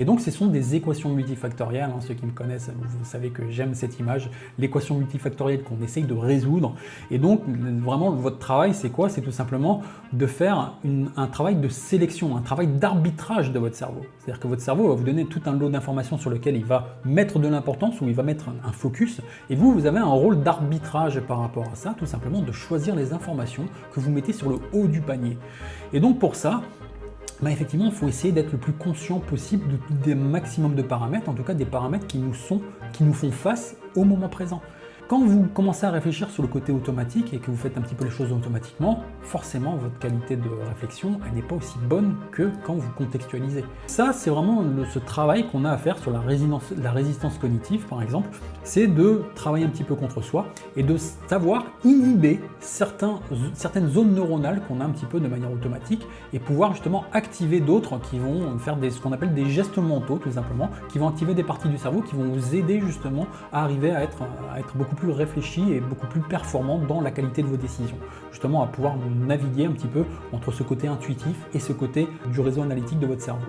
Et donc, ce sont des équations multifactorielles. Ceux qui me connaissent, vous savez que j'aime cette image, l'équation multifactorielle qu'on essaye de résoudre. Et donc, vraiment, votre travail, c'est quoi? C'est tout simplement de faire un travail de sélection, un travail d'arbitrage de votre cerveau. C'est-à-dire que votre cerveau va vous donner tout un lot d'informations sur lequel il va mettre de l'importance ou il va mettre un focus. Et vous avez un rôle d'arbitrage par rapport à ça, tout simplement de choisir les informations que vous mettez sur le haut du panier. Et donc, pour ça, effectivement, il faut essayer d'être le plus conscient possible des maximum de paramètres, en tout cas des paramètres qui nous font face au moment présent. Quand vous commencez à réfléchir sur le côté automatique et que vous faites un petit peu les choses automatiquement, forcément votre qualité de réflexion elle n'est pas aussi bonne que quand vous contextualisez. Ça, c'est vraiment ce travail qu'on a à faire sur la résistance cognitive, par exemple, c'est de travailler un petit peu contre soi et de savoir inhiber certaines zones neuronales qu'on a un petit peu de manière automatique et pouvoir justement activer d'autres qui vont faire ce qu'on appelle des gestes mentaux, tout simplement, qui vont activer des parties du cerveau qui vont vous aider justement à arriver à être beaucoup plus réfléchi et beaucoup plus performant dans la qualité de vos décisions. Justement à pouvoir naviguer un petit peu entre ce côté intuitif et ce côté du réseau analytique de votre cerveau.